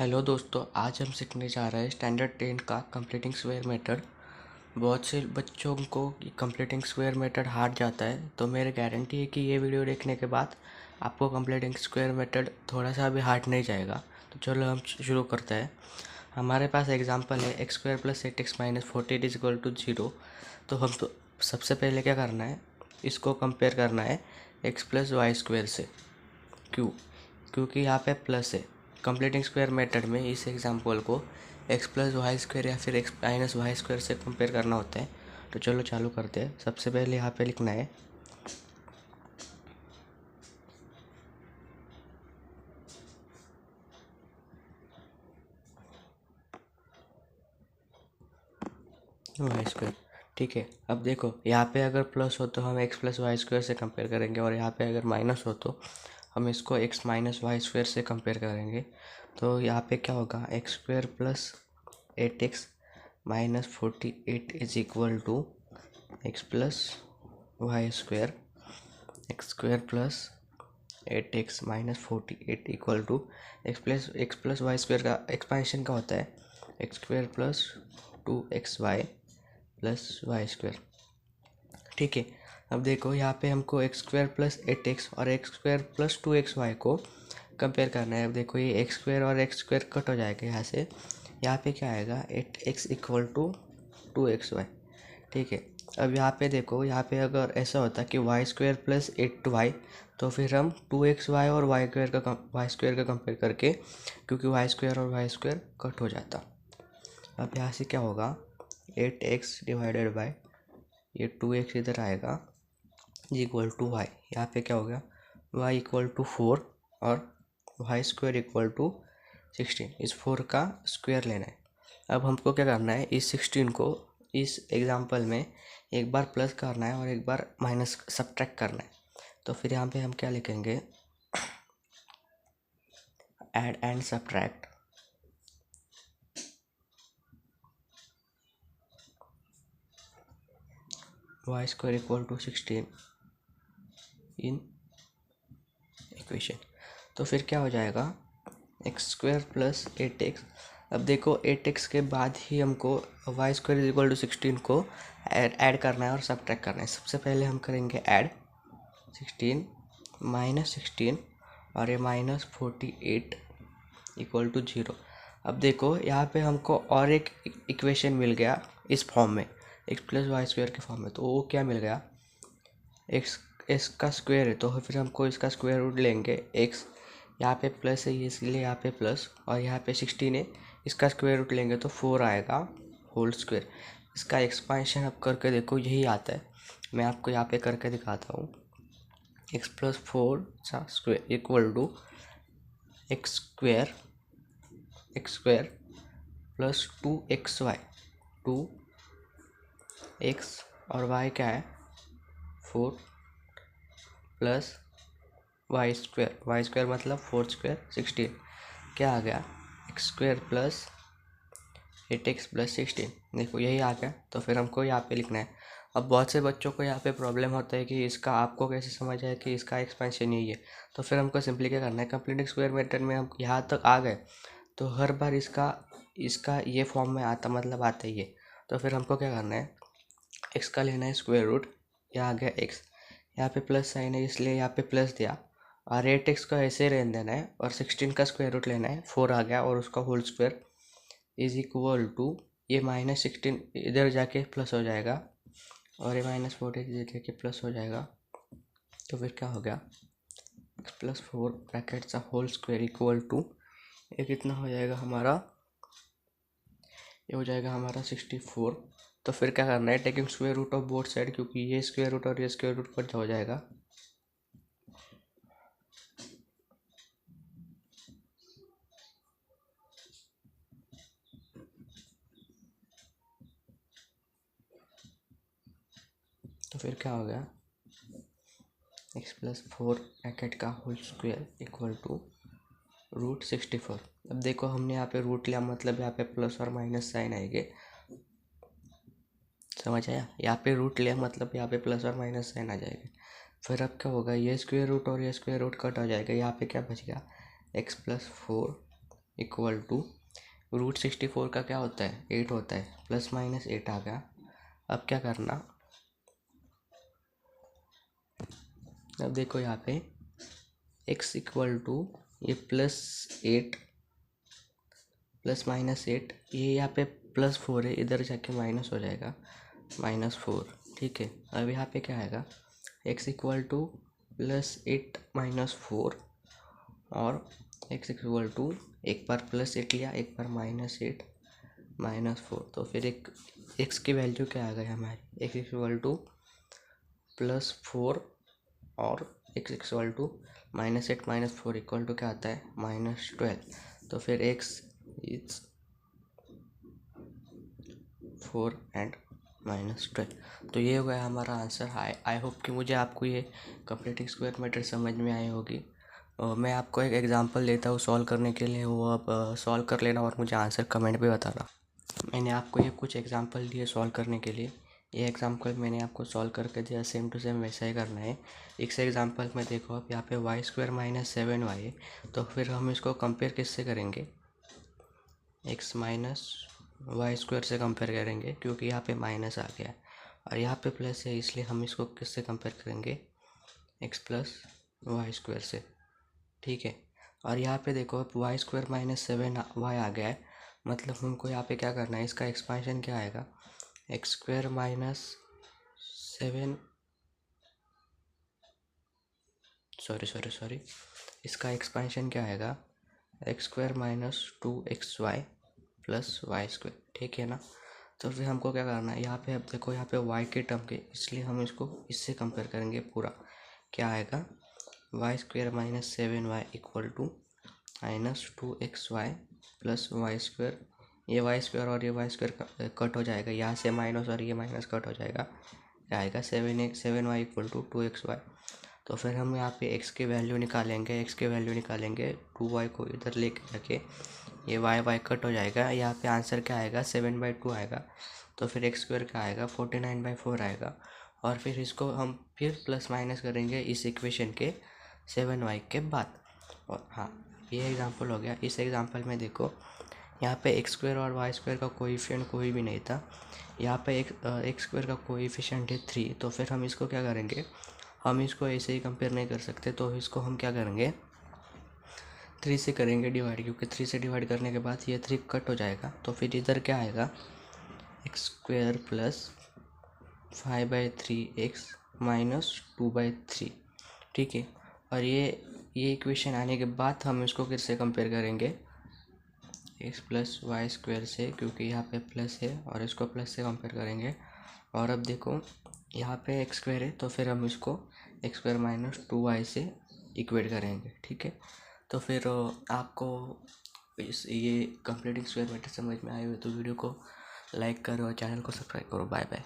Hello दोस्तों, आज हम सीखने जा रहे हैं स्टैंडर्ड 10 का कंप्लीटिंग स्क्वायर मेथड। बहुत से बच्चों को कंप्लीटिंग स्क्वायर मेथड हार्ड जाता है, तो मेरी गारंटी है कि ये वीडियो देखने के बाद आपको कंप्लीटिंग स्क्वायर मेथड थोड़ा सा भी हार्ड नहीं जाएगा। तो चलो हम शुरू करते हैं। हमारे पास एग्जांपल है X square plus 8x minus 40 is equal to 0। तो सबसे पहले क्या करना है, इसको कंपेयर करना है एक्स प्लस वाई स्क्वायर से। क्योंकि यहाँ पे प्लस है। कंप्लीटिंग स्क्वायर मेथड में इस एग्जांपल को एक्स प्लस वाई स्क्वायर या फिर एक्स माइनस वाई स्क्वायर से कंपेयर करना होता है। तो चलो चालू करते हैं। सबसे पहले यहाँ पे लिखना है वाई स्क्वायर। ठीक है, अब देखो यहाँ पे अगर प्लस हो तो हम एक्स प्लस वाई स्क्वायर से कंपेयर करेंगे, और यहाँ पे अगर माइनस हो तो हम इसको एक्स माइनस वाई स्क्वायर से कंपेयर करेंगे। तो यहाँ पे क्या होगा, X square plus 8x minus 48 is equal to X plus Y square. X square plus 8x minus 48 equal to X plus Y square का एक्सपेंशन का होता है X square plus 2xy plus Y square. ठीक है, अब देखो यहाँ पे हमको एक्स स्क्वायर प्लस 8x और एक्स स्क्वायर प्लस 2xy को कंपेयर करना है। अब देखो ये एक्स स्क्वायर और एक्स स्क्वायर कट हो जाएगा यहाँ से। यहाँ पे क्या आएगा, 8x इक्वल टू 2xy। ठीक है, अब यहाँ पे देखो, यहाँ पे अगर ऐसा होता कि वाई स्क्वायर प्लस 8y, तो फिर हम 2xy और वाई स्क्वायर का कंपेयर करके, क्योंकि वाई स्क्वायर और वाई स्क्वायर कट हो जाता। अब यहाँ से क्या होगा, 8x डिवाइडेड बाय ये 2x इधर आएगा इक्वल टू वाई। यहाँ पे क्या हो गया, y इक्वल टू 4 और वाई स्क्वायर इक्वल टू 16। इस 4 का स्क्वायर लेना है। अब हमको क्या करना है, इस 16 को इस एग्जांपल में एक बार प्लस करना है और एक बार माइनस सब्ट्रैक्ट करना है। तो फिर यहाँ पे हम क्या लिखेंगे, add and subtract Y square equal to 16 in equation. तो फिर क्या हो जाएगा, एक्स स्क्वायर प्लस 8x। अब देखो 8x के बाद ही हमको वाई स्क्वायर इक्वल टू 16 को ऐड करना है और सब्ट्रैक्ट करना है। सबसे पहले हम करेंगे ऐड 16 माइनस 16 और ये माइनस 48 इक्वल टू 0। अब देखो यहाँ पे हमको और एक इक्वेशन मिल गया इस फॉर्म में, एक्स प्लस वाई स्क्वायर के फॉर्म में। तो वो क्या मिल गया, एक्स इसका स्क्वायर है, तो फिर हमको इसका स्क्वायर रूट लेंगे। एक्स यहाँ पे प्लस है इसलिए यहाँ पे प्लस, और यहाँ पे 16 है, इसका स्क्वायर रूट लेंगे तो 4 आएगा होल स्क्वायर। इसका एक्सपांशन अब करके देखो, यही आता है। मैं आपको यहाँ पे करके दिखाता हूँ। X plus 4 square equal to X square plus 2xy। 2x और y क्या है, 4 प्लस वाई स्क्वायर मतलब 4 स्क्वायर 16। क्या आ गया, x square plus 8x plus 16। देखो यही आ गया। तो फिर हमको यहाँ पे लिखना है। अब बहुत से बच्चों को यहाँ पे प्रॉब्लम होता है कि इसका आपको कैसे समझ आए कि इसका एक्सपेंशन यही है। तो फिर हमको सिंपली क्या करना है, कंप्लीटिंग स्क्वायर मेथड में हम यहाँ तक आ गए तो हर बार इसका ये फॉर्म में आता, मतलब आता ही है। तो फिर हमको क्या करना है, एक्स का लेना है स्क्वायर रूट। यहाँ आ गया एक्स, यहाँ पे प्लस साइन है इसलिए यहाँ पे प्लस दिया, और 8x को ऐसे रहने देना है, और 16 का स्क्वायर रूट लेना है। 4 आ गया और उसका whole square is equal to, ये माइनस 16 इधर जाके प्लस हो जाएगा और ये माइनस 40 इधर जाके प्लस हो जाएगा। तो फिर क्या हो गया, एक्स प्लस 4 ब्रैकेट का होल स्क्वायर इक्वल टू, ये कितना हो जाएगा हमारा, ये हो जाएगा हमारा 64। तो फिर क्या करना है, taking square root of both side, क्योंकि ये स्क्वायर रूट और ये स्क्वायर रूट कट हो जाएगा। तो फिर क्या हो गया, एक्स प्लस 4 ब्रैकेट का whole square equal to root 64। अब देखो हमने यहाँ पे रूट लिया, मतलब यहाँ पे प्लस और माइनस साइन आएंगे। समझ आया, यहाँ पे रूट लिया मतलब यहाँ पे प्लस और माइनस साइन आ जाएगा। फिर अब क्या होगा, ये स्क्वायर रूट और ये स्क्वायर रूट कट हो जाएगा। यहाँ पे क्या बच गया, एक्स प्लस 4 इक्वल टू √64 का क्या होता है, 8 होता है, प्लस माइनस 8 आ गया। अब क्या करना, अब देखो यहाँ पे x इक्वल टू ये +8 प्लस माइनस 8, ये यहाँ पे +4 है, इधर जाके माइनस हो जाएगा, -4। ठीक है, अब यहाँ पे क्या आएगा, x इक्वल टू +8 -4 और x इक्वल टू एक बार +8 लिया, एक बार -8 -4, तो फिर एक x की वैल्यू क्या आ गई हमारी, x इक्वल टू +4 और x equal to -8 -4 equal to क्या आता है, -12। तो फिर x इज 4 एंड -12। तो ये हो गया हमारा आंसर। आई होप कि मुझे आपको ये कंप्लीटिंग स्क्वायर मेथड समझ में आई होगी। मैं आपको एक एग्जांपल देता हूँ सॉल्व करने के लिए, वो आप सॉल्व कर लेना और मुझे आंसर कमेंट पे बताना। मैंने आपको ये कुछ एग्जांपल दिए सॉल्व करने के लिए, ये एग्जांपल मैंने आपको सॉल्व करके दिया, सेम टू सेम वैसा ही करना है। इस एग्जांपल में देखो आप यहाँ पे y² - 7y है, तो फिर हम इसको कंपेयर किससे करेंगे, x - y² से कंपेयर करेंगे, क्योंकि यहाँ पे माइनस आ गया है और यहाँ पे प्लस है, इसलिए हम इसको किससे कंपेयर करेंगे, x + y² से। ठीक है, और यहाँ पे देखो अब y² - 7y आ गया है, मतलब हमको यहाँ पे क्या करना है, इसका एक्सपांशन क्या आएगा, x² - 7 सॉरी इसका एक्सपांशन क्या आएगा, x² - 2xy + y²। ठीक है ना, तो फिर हमको क्या करना है, यहाँ पे अब देखो यहाँ पे y के टर्म के, इसलिए हम इसको इससे कंपेयर करेंगे पूरा, क्या आएगा, y² - 7y equal to -2xy + y²। ये y² और ये y² कट हो जाएगा, यहाँ से माइनस और ये माइनस कट हो जाएगा, क्या आएगा, 7y इक्वल टू 2xy। तो फिर हम यहाँ पे x की वैल्यू निकालेंगे, 2y को इधर लेके जाके ये y कट हो जाएगा, यहाँ पे आंसर क्या आएगा, 7/2 आएगा। तो फिर x² क्या आएगा, 49/4 आएगा। और फिर इसको हम फिर प्लस माइनस करेंगे इस इक्वेशन के 7y के बाद। और हाँ, ये एग्जांपल हो गया। इस एग्जांपल में देखो यहाँ पे x² और y² का कोएफिशिएंट कोई भी नहीं था, यहाँ पे x² का कोएफिशिएंट है 3। तो फिर हम इसको क्या करेंगे, हम इसको ऐसे ही कंपेयर नहीं कर सकते, तो इसको हम क्या करेंगे, 3 से करेंगे डिवाइड, क्योंकि 3 से डिवाइड करने के बाद ये 3 कट हो जाएगा। तो फिर इधर क्या आएगा, x² + 5/3x - 2/3। ठीक है, और ये इक्वेशन आने के बाद हम इसको किस से कंपेयर करेंगे, x + y² से, क्योंकि यहाँ पे प्लस है, और इसको प्लस से कंपेयर करेंगे। और अब देखो यहाँ पे x² है, तो फिर हम इसको x² - 2y से इक्वेट करेंगे। ठीक है, तो फिर आपको ये कंप्लीटिंग स्क्वायर मेथड समझ में आई हो तो वीडियो को लाइक करो और चैनल को सब्सक्राइब करो। Bye bye.